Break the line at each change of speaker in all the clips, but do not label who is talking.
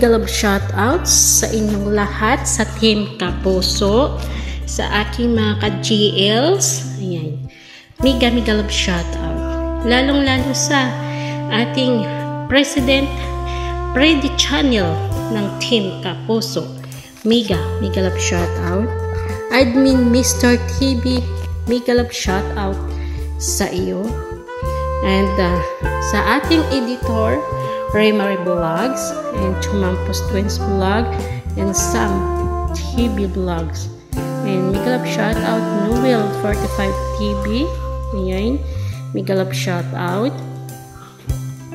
mega love shoutouts sa inyong lahat, sa Team Kapuso, sa aking mga ka-GLs. Ayan. Mega love shoutout. Lalong-lalo sa ating President Freddy Channel ng Team Kapuso. Mega love shoutout. Admin Mr. TV, mega love shoutout sa iyo. And sa ating editor, Raymary Vlogs, and Chumampos Twins Vlog, and Sam TV Vlogs. And mega love shoutout Noel 45 TV. Ayan. Mega love shoutout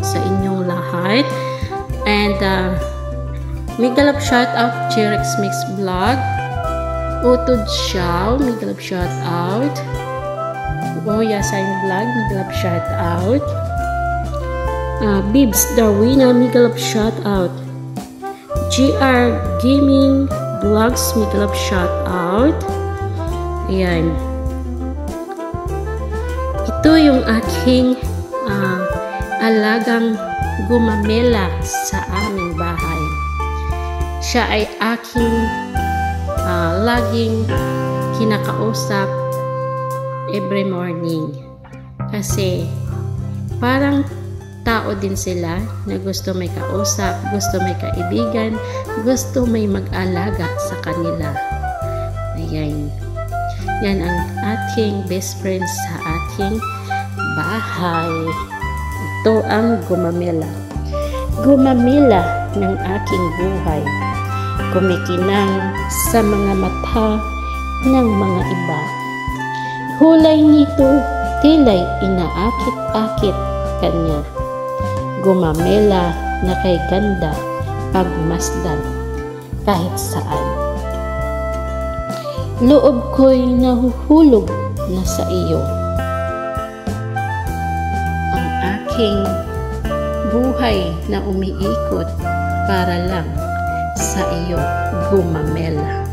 sa inyong lahat. And mega love shoutout Jerex Mix Vlog, Utod Xiao, mega love shoutout. Oya Sign Vlog, mega love shoutout. Bibs Darwina, mega love shoutout. GR Gaming Vlogs, mega love shoutout. Ayan. Ito yung aking alagang gumamela sa aming bahay. Siya ay aking laging kinakausap every morning. Kasi parang tao din sila na gusto may kausap, gusto may kaibigan, gusto may mag-alaga sa kanila. Ayan. Yan ang ating best friend sa ating bahay. Ito ang gumamela. Gumamela ng aking buhay. Kumikinang sa mga mata ng mga iba. Hulay nito, tila'y inaakit-akit kanya. Gumamela na kay ganda pagmasdan kahit saan. Loob ko'y nahuhulog na sa iyo. Ang aking buhay na umiikot para lang sa iyo, gumamela.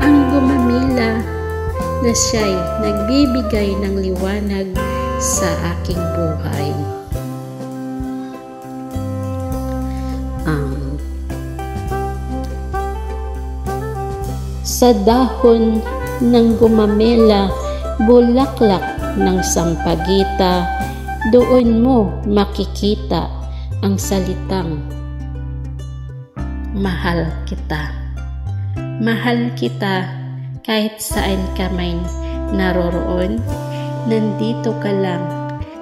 Ang gumamela na siya'y nagbibigay ng liwanag sa aking buhay. Sa dahon ng gumamela, bulaklak ng sampagita, doon mo makikita ang salitang mahal kita. Mahal kita kahit saan ka may naroroon, nandito ka lang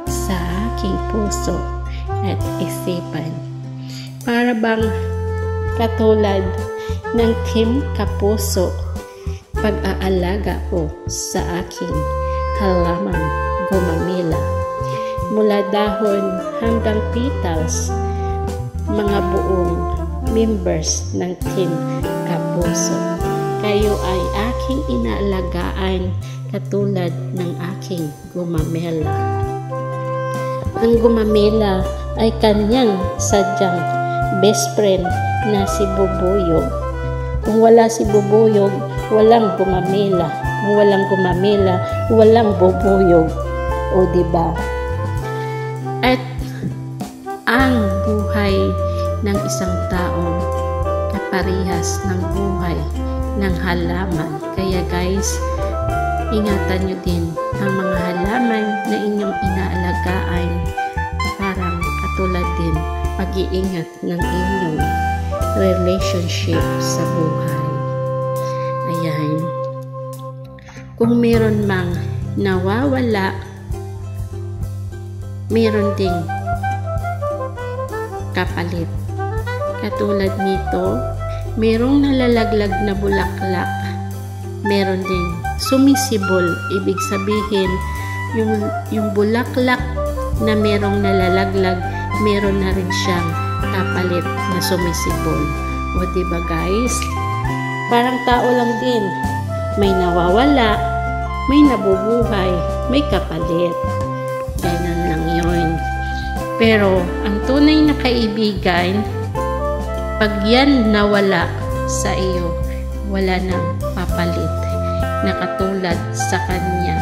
sa aking puso at isipan. Para bang katulad ng Team Kapuso, pag-aalaga ko sa aking halamang gumamela. Mula dahon hanggang petals, mga buong members ng Team Kapuso. Kayo ay aking inaalagaan katulad ng aking gumamela. Ang gumamela ay kanyang sadyang best friend na si Bubuyog. Kung wala si Bubuyog, walang gumamela. Kung walang gumamela, walang bubuyog. O diba? At ang buhay ng isang tao kaparihas ng buhay ng halaman. Kaya guys, ingatan nyo din ang mga halaman na inyong inaalagaan. Parang katulad din pag-iingat ng inyong relationship sa buhay. Ayan. Kung meron mang nawawala, meron ding kapalit. Katulad nito, merong nalalaglag na bulaklak, meron ding sumisibol. Ibig sabihin, yung bulaklak na merong nalalaglag, meron na rin siyang kapalit na sumisibol. O diba guys? Parang tao lang din. May nawawala, may nabubuhay, may kapalit. Ganun lang yun. Pero ang tunay na kaibigan, pag yan nawala sa iyo, wala nang papalit na katulad sa kanya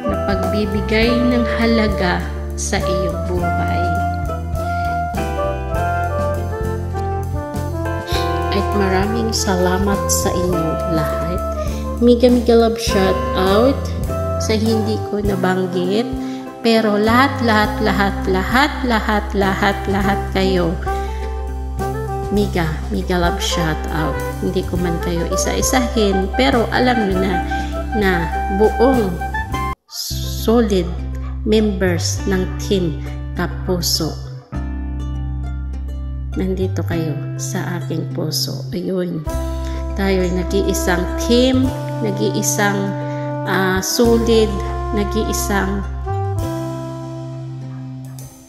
na pagbibigay ng halaga sa iyong buhay. at maraming salamat sa inyong lahat. Mega love shout out sa hindi ko nabanggit, pero lahat kayo. Mega love shout out. Hindi ko man kayo isa-isahin, pero alam nyo na buong solid members ng Team Kapuso. Nandito kayo sa aking puso. Ayun. Tayo ay nag-iisang team, nag-iisang solid, nag-iisang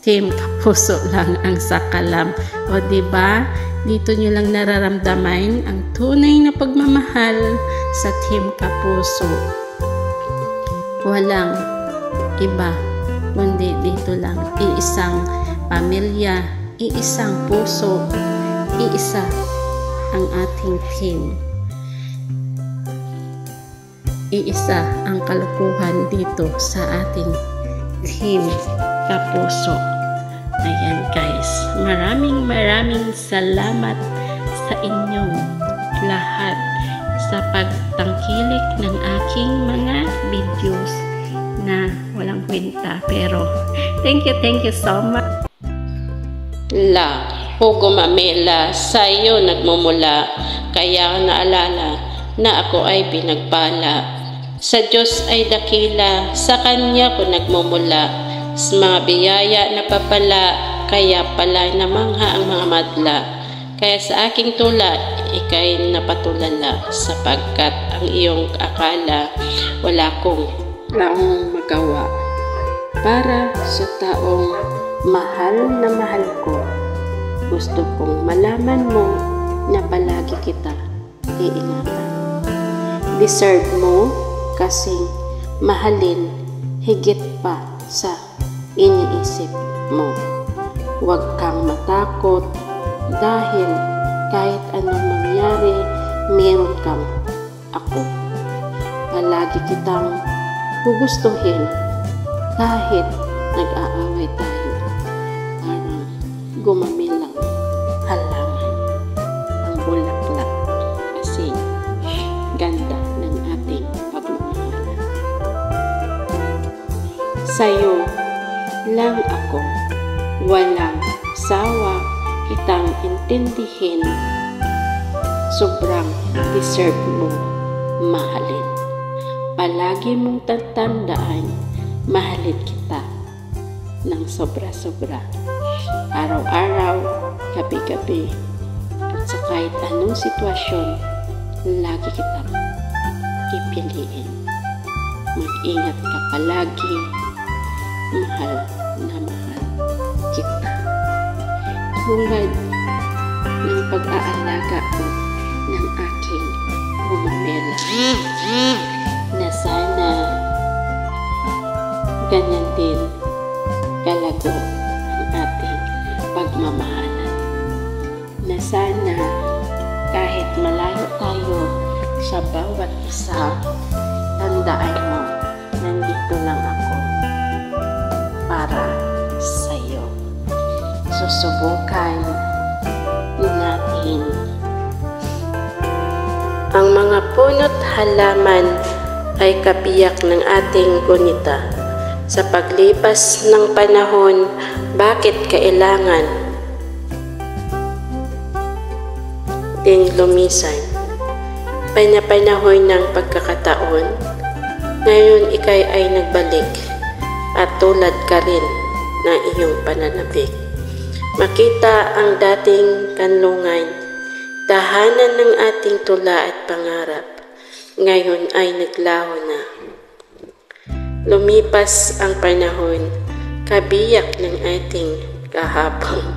Team Kapuso lang ang sakalam. O diba? Dito nyo lang nararamdaman ang tunay na pagmamahal sa Team Kapuso. Walang iba, kundi dito lang. Iisang pamilya, iisang puso, iisa ang ating team. Iisa ang kalukuhan dito sa ating Team Kapuso. Ayan guys, maraming salamat sa inyong lahat sa pagtangkilik ng aking mga videos na walang kwenta, pero thank you so much. La Hugo Mamela, sa iyo nagmumula, kaya naalala na ako ay pinagpala. Sa Diyos ay dakila, sa Kanya ko nagmumula. Sa mga biyaya na papala, kaya pala namangha ang mga madla. Kaya sa aking tula, ikay napatulala, sapagkat ang iyong akala, wala kong magawa. Para sa taong mahal na mahal ko, gusto kong malaman mo na palagi kita iingatan. Deserve mo kasing mahalin higit pa sa iniisip mo. Huwag kang matakot dahil kahit anong mangyari, meron kang ako. Palagi kitang gugustuhin kahit nag-aaway tayo. Parang gumamilang halaman ang bulaklak kasi ganda ng ating pagmamahalan. Sa'yo lang ako, walang sawa kitang intindihin. Sobrang deserve mo mahalin. Palagi mong tatandaan, mahalin kita ng sobra-sobra. Araw-araw, gabi-gabi, at sa kahit anong sitwasyon, lagi kitang pipiliin. Mag-ingat ka palagi, mahal na mahal kita. Tulad ng pag-aalaga ko ng aking Mamela, na sana ganyan din kalago ang ating pagmamahalan. Na sana kahit malayo tayo sa bawat isa, tandaan mo, nandito lang ako para sa'yo. Susubukan natin ang mga puno't halaman ay kabiyak ng ating gunita. Sa paglipas ng panahon, bakit kailangan din lumisan? Panya-panahon ng pagkakataon, ngayon ikay ay nagbalik at tulad ka rin ng iyong pananabik. Makita ang dating kanlungan, tahanan ng ating tula at pangarap, ngayon ay naglaho na. Lumipas ang panahon, kabiyak ng ating kahapon.